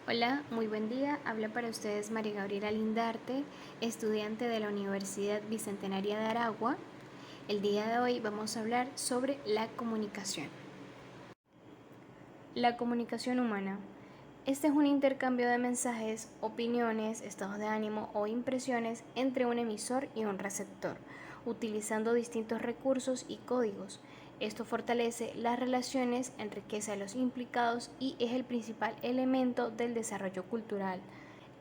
Hola, muy buen día. Habla para ustedes María Gabriela Lindarte, estudiante de la Universidad Bicentenaria de Aragua. El día de hoy vamos a hablar sobre la comunicación. La comunicación humana. Este es un intercambio de mensajes, opiniones, estados de ánimo o impresiones entre un emisor y un receptor, utilizando distintos recursos y códigos. Esto fortalece las relaciones, enriquece a los implicados y es el principal elemento del desarrollo cultural.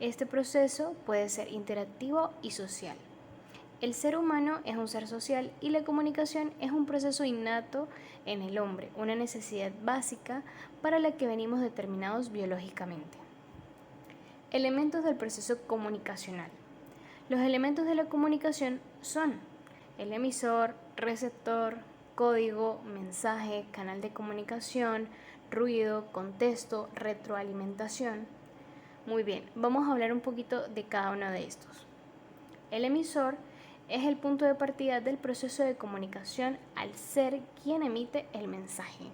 Este proceso puede ser interactivo y social. El ser humano es un ser social y la comunicación es un proceso innato en el hombre, una necesidad básica para la que venimos determinados biológicamente. Elementos del proceso comunicacional. Los elementos de la comunicación son el emisor, receptor, código, mensaje, canal de comunicación, ruido, contexto, retroalimentación. Muy bien, vamos a hablar un poquito de cada uno de estos. El emisor es el punto de partida del proceso de comunicación al ser quien emite el mensaje.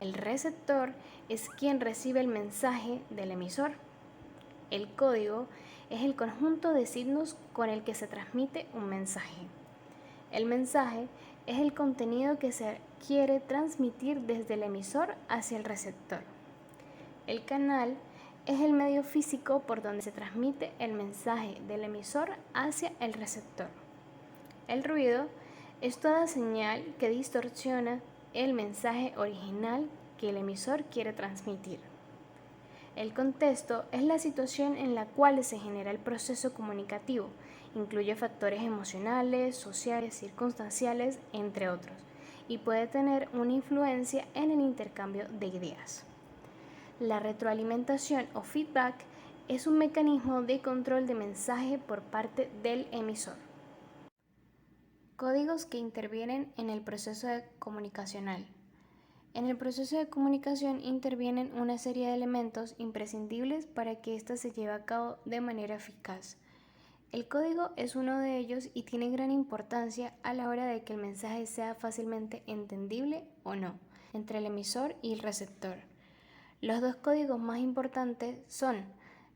El receptor es quien recibe el mensaje del emisor. El código es el conjunto de signos con el que se transmite un mensaje. El mensaje es el contenido que se quiere transmitir desde el emisor hacia el receptor. El canal es el medio físico por donde se transmite el mensaje del emisor hacia el receptor. El ruido es toda señal que distorsiona el mensaje original que el emisor quiere transmitir. El contexto es la situación en la cual se genera el proceso comunicativo. Incluye factores emocionales, sociales, circunstanciales, entre otros, y puede tener una influencia en el intercambio de ideas. La retroalimentación o feedback es un mecanismo de control de mensaje por parte del emisor. Códigos que intervienen en el proceso comunicacional. En el proceso de comunicación intervienen una serie de elementos imprescindibles para que ésta se lleve a cabo de manera eficaz. El código es uno de ellos y tiene gran importancia a la hora de que el mensaje sea fácilmente entendible o no entre el emisor y el receptor. Los dos códigos más importantes son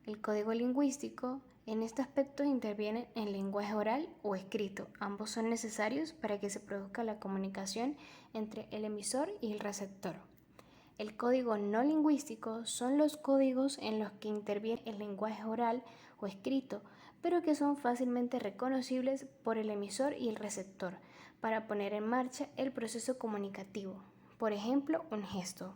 el código lingüístico. En este aspecto intervienen el lenguaje oral o escrito. Ambos son necesarios para que se produzca la comunicación entre el emisor y el receptor. El código no lingüístico son los códigos en los que interviene el lenguaje oral o escrito, pero que son fácilmente reconocibles por el emisor y el receptor para poner en marcha el proceso comunicativo. Por ejemplo, un gesto.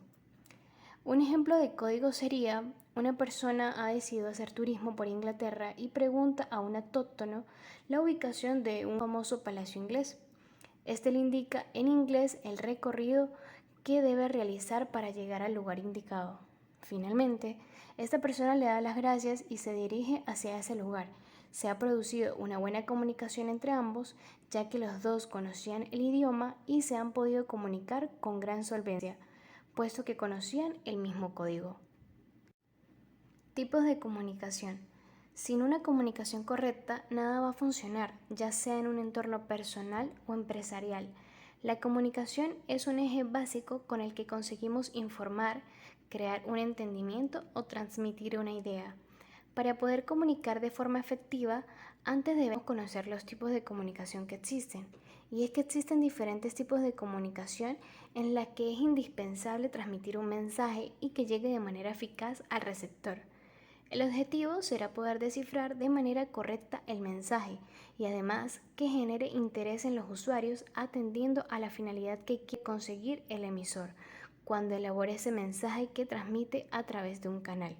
Un ejemplo de código sería: una persona ha decidido hacer turismo por Inglaterra y pregunta a un autóctono la ubicación de un famoso palacio inglés. Este le indica en inglés el recorrido que debe realizar para llegar al lugar indicado. Finalmente, esta persona le da las gracias y se dirige hacia ese lugar. Se ha producido una buena comunicación entre ambos, ya que los dos conocían el idioma y se han podido comunicar con gran solvencia, puesto que conocían el mismo código. Tipos de comunicación. Sin una comunicación correcta, nada va a funcionar, ya sea en un entorno personal o empresarial. La comunicación es un eje básico con el que conseguimos informar, crear un entendimiento o transmitir una idea. Para poder comunicar de forma efectiva, antes debemos conocer los tipos de comunicación que existen. Y es que existen diferentes tipos de comunicación en la que es indispensable transmitir un mensaje y que llegue de manera eficaz al receptor. El objetivo será poder descifrar de manera correcta el mensaje y además que genere interés en los usuarios atendiendo a la finalidad que quiere conseguir el emisor cuando elabore ese mensaje que transmite a través de un canal.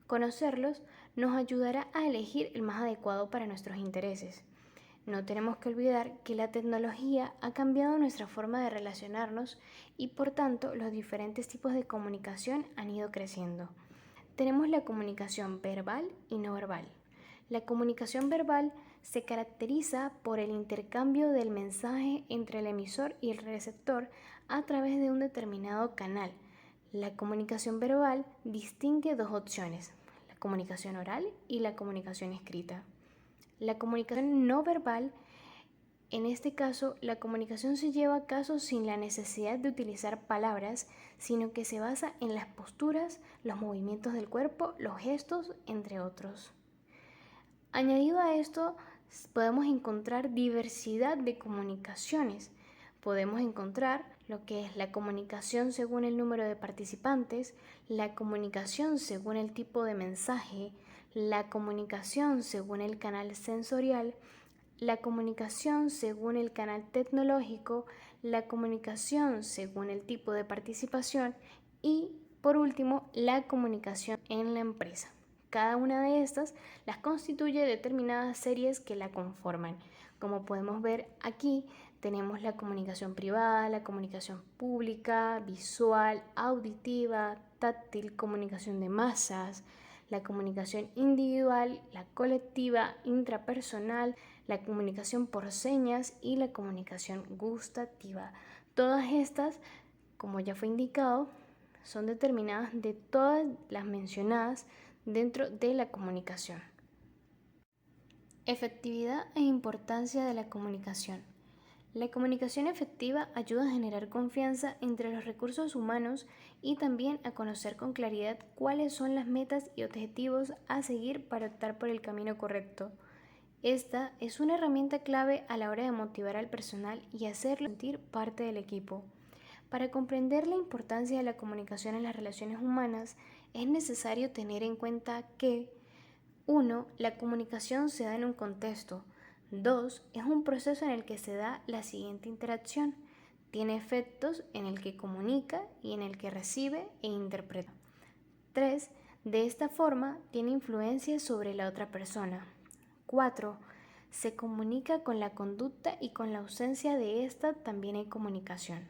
Conocerlos nos ayudará a elegir el más adecuado para nuestros intereses. No tenemos que olvidar que la tecnología ha cambiado nuestra forma de relacionarnos y por tanto los diferentes tipos de comunicación han ido creciendo. Tenemos la comunicación verbal y no verbal. La comunicación verbal se caracteriza por el intercambio del mensaje entre el emisor y el receptor a través de un determinado canal. La comunicación verbal distingue dos opciones: la comunicación oral y la comunicación escrita. La comunicación no verbal En este caso, la comunicación se lleva a cabo sin la necesidad de utilizar palabras, sino que se basa en las posturas, los movimientos del cuerpo, los gestos, entre otros. Añadido a esto, podemos encontrar diversidad de comunicaciones. Podemos encontrar lo que es la comunicación según el número de participantes, la comunicación según el tipo de mensaje, la comunicación según el canal sensorial, la comunicación según el canal tecnológico, la comunicación según el tipo de participación y, por último, la comunicación en la empresa. Cada una de estas las constituye determinadas series que la conforman. Como podemos ver aquí, tenemos la comunicación privada, la comunicación pública, visual, auditiva, táctil, comunicación de masas, la comunicación individual, la colectiva, intrapersonal, la comunicación por señas y la comunicación gustativa. Todas estas, como ya fue indicado, son determinadas de todas las mencionadas dentro de la comunicación. Efectividad e importancia de la comunicación. La comunicación efectiva ayuda a generar confianza entre los recursos humanos y también a conocer con claridad cuáles son las metas y objetivos a seguir para optar por el camino correcto. Esta es una herramienta clave a la hora de motivar al personal y hacerlo sentir parte del equipo. Para comprender la importancia de la comunicación en las relaciones humanas, es necesario tener en cuenta que 1. La comunicación se da en un contexto. 2. Es un proceso en el que se da la siguiente interacción. Tiene efectos en el que comunica y en el que recibe e interpreta. 3. De esta forma, tiene influencia sobre la otra persona. 4. Se comunica con la conducta y con la ausencia de esta también hay comunicación.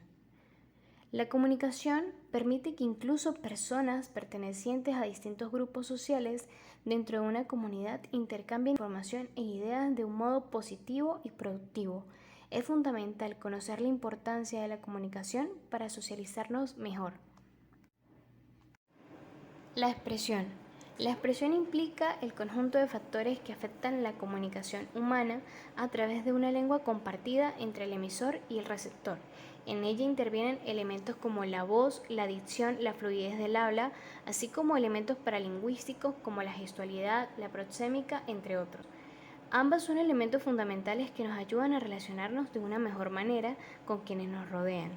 La comunicación permite que incluso personas pertenecientes a distintos grupos sociales dentro de una comunidad intercambien información e ideas de un modo positivo y productivo. Es fundamental conocer la importancia de la comunicación para socializarnos mejor. La expresión. La expresión implica el conjunto de factores que afectan la comunicación humana a través de una lengua compartida entre el emisor y el receptor. En ella intervienen elementos como la voz, la dicción, la fluidez del habla, así como elementos paralingüísticos como la gestualidad, la proxémica, entre otros. Ambas son elementos fundamentales que nos ayudan a relacionarnos de una mejor manera con quienes nos rodean.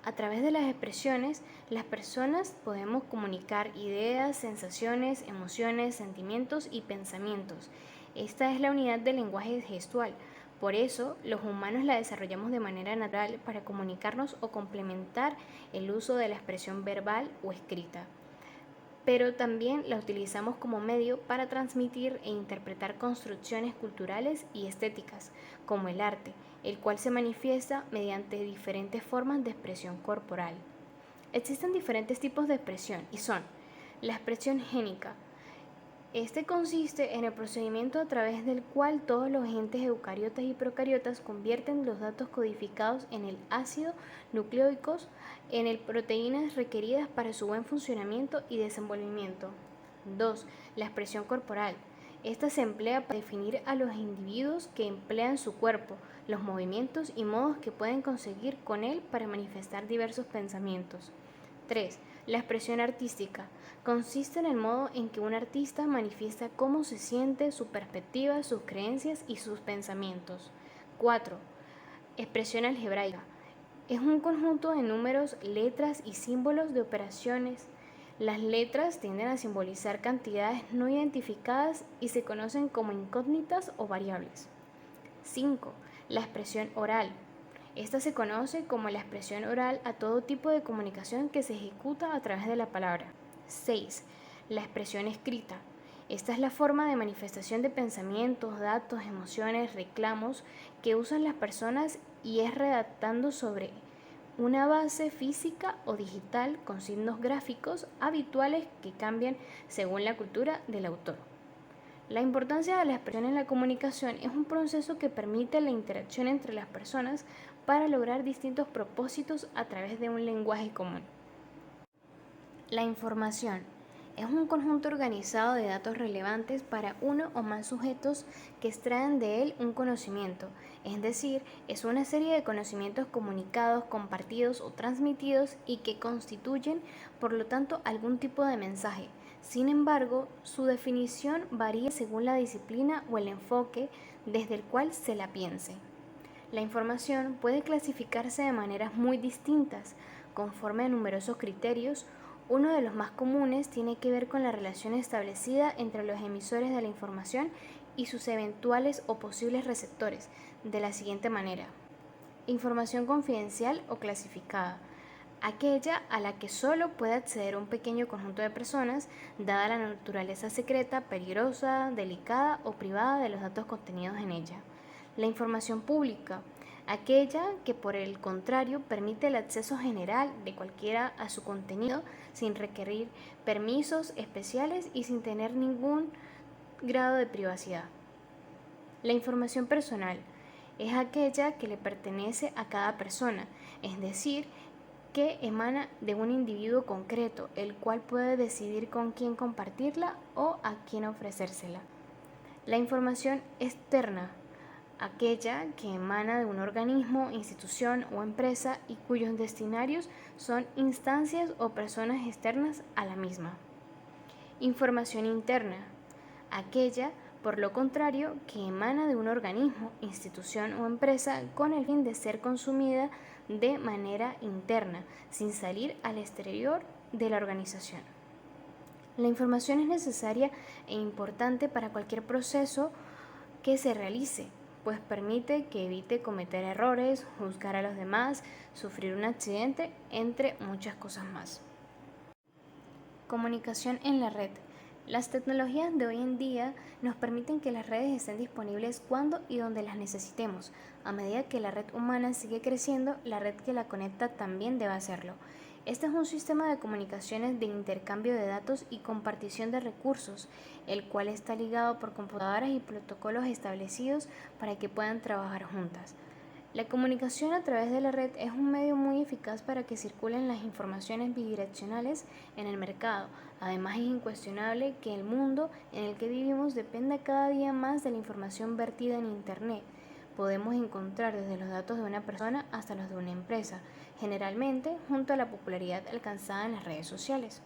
A través de las expresiones, las personas podemos comunicar ideas, sensaciones, emociones, sentimientos y pensamientos. Esta es la unidad del lenguaje gestual. Por eso, los humanos la desarrollamos de manera natural para comunicarnos o complementar el uso de la expresión verbal o escrita. Pero también la utilizamos como medio para transmitir e interpretar construcciones culturales y estéticas, como el arte, el cual se manifiesta mediante diferentes formas de expresión corporal. Existen diferentes tipos de expresión y son la expresión génica. Este consiste en el procedimiento a través del cual todos los entes eucariotas y procariotas convierten los datos codificados en el ácido nucleicos en el proteínas requeridas para su buen funcionamiento y desenvolvimiento. 2. La expresión corporal. Esta se emplea para definir a los individuos que emplean su cuerpo, los movimientos y modos que pueden conseguir con él para manifestar diversos pensamientos. 3. La expresión artística. Consiste en el modo en que un artista manifiesta cómo se siente, su perspectiva, sus creencias y sus pensamientos. 4. Expresión algebraica. Es un conjunto de números, letras y símbolos de operaciones. Las letras tienden a simbolizar cantidades no identificadas y se conocen como incógnitas o variables. 5. La expresión oral. Esta se conoce como la expresión oral a todo tipo de comunicación que se ejecuta a través de la palabra. 6. La expresión escrita. Esta es la forma de manifestación de pensamientos, datos, emociones, reclamos que usan las personas y es redactando sobre una base física o digital con signos gráficos habituales que cambian según la cultura del autor. La importancia de la expresión en la comunicación es un proceso que permite la interacción entre las personas para lograr distintos propósitos a través de un lenguaje común. La información. Es un conjunto organizado de datos relevantes para uno o más sujetos que extraen de él un conocimiento, es decir, es una serie de conocimientos comunicados, compartidos o transmitidos y que constituyen, por lo tanto, algún tipo de mensaje. Sin embargo, su definición varía según la disciplina o el enfoque desde el cual se la piense. La información puede clasificarse de maneras muy distintas, conforme a numerosos criterios. Uno de los más comunes tiene que ver con la relación establecida entre los emisores de la información y sus eventuales o posibles receptores, de la siguiente manera. Información confidencial o clasificada. Aquella a la que solo puede acceder un pequeño conjunto de personas, dada la naturaleza secreta, peligrosa, delicada o privada de los datos contenidos en ella. La información pública, aquella que por el contrario permite el acceso general de cualquiera a su contenido sin requerir permisos especiales y sin tener ningún grado de privacidad. La información personal es aquella que le pertenece a cada persona, es decir, que emana de un individuo concreto, el cual puede decidir con quién compartirla o a quién ofrecérsela. La información externa, aquella que emana de un organismo, institución o empresa y cuyos destinatarios son instancias o personas externas a la misma. Información interna, aquella, por lo contrario, que emana de un organismo, institución o empresa con el fin de ser consumida de manera interna, sin salir al exterior de la organización. La información es necesaria e importante para cualquier proceso que se realice, pues permite que evite cometer errores, juzgar a los demás, sufrir un accidente, entre muchas cosas más. Comunicación en la red. Las tecnologías de hoy en día nos permiten que las redes estén disponibles cuando y donde las necesitemos. A medida que la red humana sigue creciendo, la red que la conecta también debe hacerlo. Este es un sistema de comunicaciones de intercambio de datos y compartición de recursos, el cual está ligado por computadoras y protocolos establecidos para que puedan trabajar juntas. La comunicación a través de la red es un medio muy eficaz para que circulen las informaciones bidireccionales en el mercado. Además, es incuestionable que el mundo en el que vivimos dependa cada día más de la información vertida en Internet. Podemos encontrar desde los datos de una persona hasta los de una empresa, generalmente junto a la popularidad alcanzada en las redes sociales.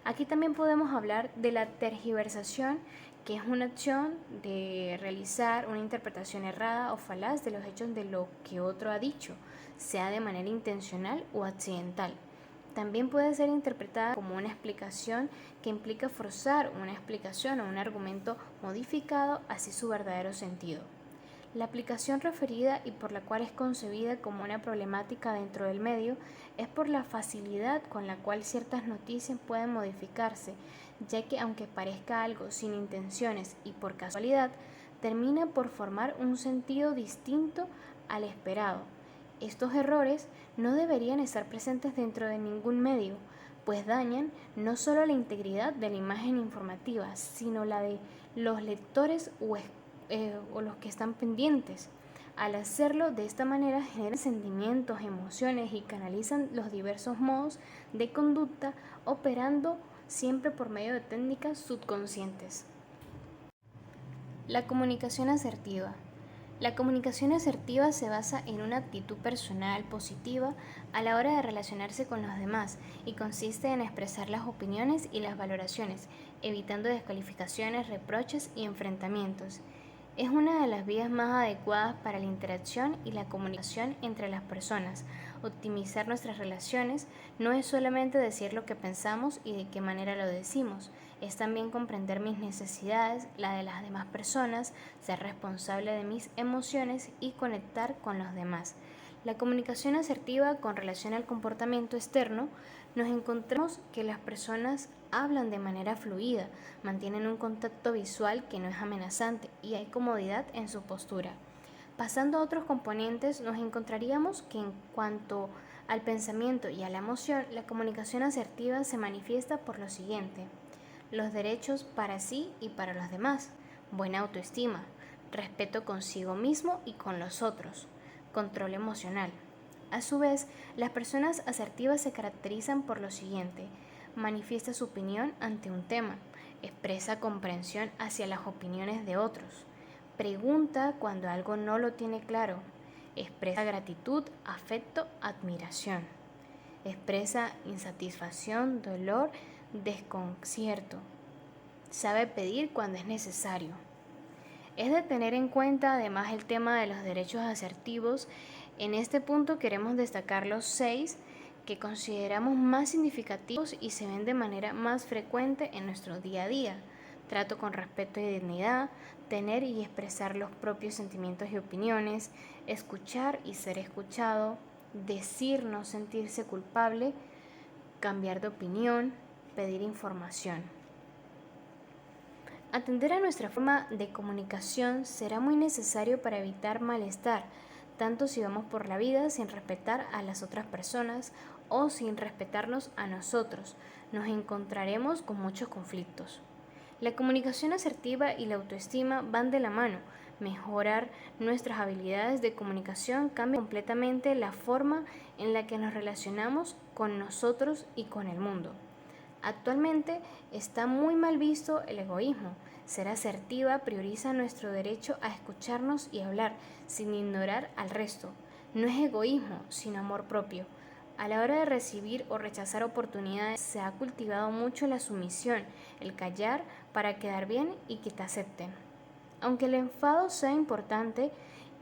Aquí también podemos hablar de la tergiversación, que es una acción de realizar una interpretación errada o falaz de los hechos de lo que otro ha dicho, sea de manera intencional o accidental. También puede ser interpretada como una explicación que implica forzar una explicación o un argumento modificado así su verdadero sentido. La aplicación referida y por la cual es concebida como una problemática dentro del medio es por la facilidad con la cual ciertas noticias pueden modificarse, ya que aunque parezca algo sin intenciones y por casualidad, termina por formar un sentido distinto al esperado. Estos errores no deberían estar presentes dentro de ningún medio, pues dañan no solo la integridad de la imagen informativa, sino la de los lectores o los que están pendientes. Al hacerlo de esta manera generan sentimientos, emociones y canalizan los diversos modos de conducta operando siempre por medio de técnicas subconscientes. La comunicación asertiva. La comunicación asertiva se basa en una actitud personal positiva a la hora de relacionarse con los demás y consiste en expresar las opiniones y las valoraciones, evitando descalificaciones, reproches y enfrentamientos. Es una de las vías más adecuadas para la interacción y la comunicación entre las personas. Optimizar nuestras relaciones no es solamente decir lo que pensamos y de qué manera lo decimos, es también comprender mis necesidades, la de las demás personas, ser responsable de mis emociones y conectar con los demás. La comunicación asertiva con relación al comportamiento externo, nos encontramos que las personas hablan de manera fluida, mantienen un contacto visual que no es amenazante y hay comodidad en su postura. Pasando a otros componentes, nos encontraríamos que en cuanto al pensamiento y a la emoción, la comunicación asertiva se manifiesta por lo siguiente: los derechos para sí y para los demás, buena autoestima, respeto consigo mismo y con los otros, control emocional. A su vez, las personas asertivas se caracterizan por lo siguiente: manifiesta su opinión ante un tema, expresa comprensión hacia las opiniones de otros, pregunta cuando algo no lo tiene claro, expresa gratitud, afecto, admiración, expresa insatisfacción, dolor, desconcierto, sabe pedir cuando es necesario. Es de tener en cuenta además el tema de los derechos asertivos. En este punto queremos destacar los 6 que consideramos más significativos y se ven de manera más frecuente en nuestro día a día. Trato con respeto y dignidad, tener y expresar los propios sentimientos y opiniones, escuchar y ser escuchado, decir no sentirse culpable, cambiar de opinión, pedir información. Atender a nuestra forma de comunicación será muy necesario para evitar malestar, tanto si vamos por la vida sin respetar a las otras personas o sin respetarnos a nosotros. Nos encontraremos con muchos conflictos. La comunicación asertiva y la autoestima van de la mano. Mejorar nuestras habilidades de comunicación cambia completamente la forma en la que nos relacionamos con nosotros y con el mundo. Actualmente está muy mal visto el egoísmo. Ser asertiva prioriza nuestro derecho a escucharnos y hablar sin ignorar al resto. No es egoísmo, sino amor propio. A la hora de recibir o rechazar oportunidades se ha cultivado mucho la sumisión, el callar para quedar bien y que te acepten. Aunque el enfado sea importante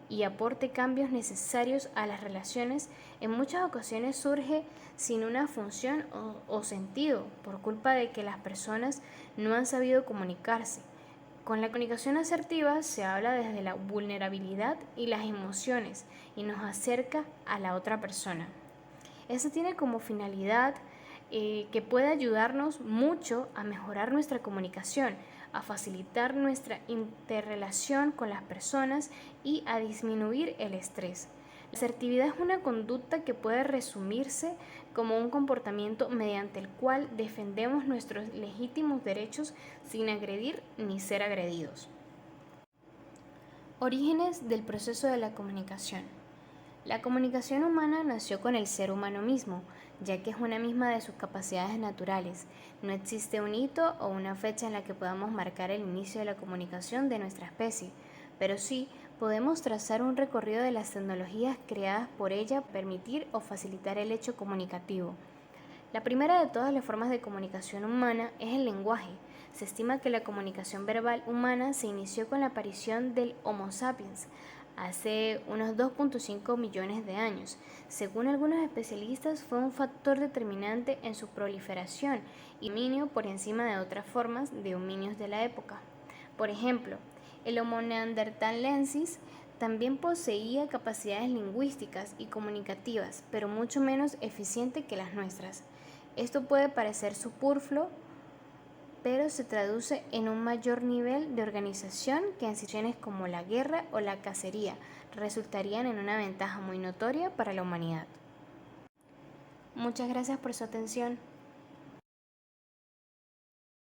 y aporte cambios necesarios a las relaciones, en muchas ocasiones surge sin una función o sentido por culpa de que las personas no han sabido comunicarse. Con la comunicación asertiva se habla desde la vulnerabilidad y las emociones y nos acerca a la otra persona. Esto tiene como finalidad que puede ayudarnos mucho a mejorar nuestra comunicación, a facilitar nuestra interrelación con las personas y a disminuir el estrés. La asertividad es una conducta que puede resumirse como un comportamiento mediante el cual defendemos nuestros legítimos derechos sin agredir ni ser agredidos. Orígenes del proceso de la comunicación. La comunicación humana nació con el ser humano mismo, ya que es una misma de sus capacidades naturales. No existe un hito o una fecha en la que podamos marcar el inicio de la comunicación de nuestra especie, pero sí podemos trazar un recorrido de las tecnologías creadas por ella para permitir o facilitar el hecho comunicativo. La primera de todas las formas de comunicación humana es el lenguaje. Se estima que la comunicación verbal humana se inició con la aparición del Homo sapiens hace unos 2.5 millones de años. Según algunos especialistas, fue un factor determinante en su proliferación y dominio por encima de otras formas de homínidos de la época. Por ejemplo, el Homo neanderthalensis también poseía capacidades lingüísticas y comunicativas, pero mucho menos eficientes que las nuestras. Esto puede parecer superfluo, pero se traduce en un mayor nivel de organización que en situaciones como la guerra o la cacería resultarían en una ventaja muy notoria para la humanidad. Muchas gracias por su atención.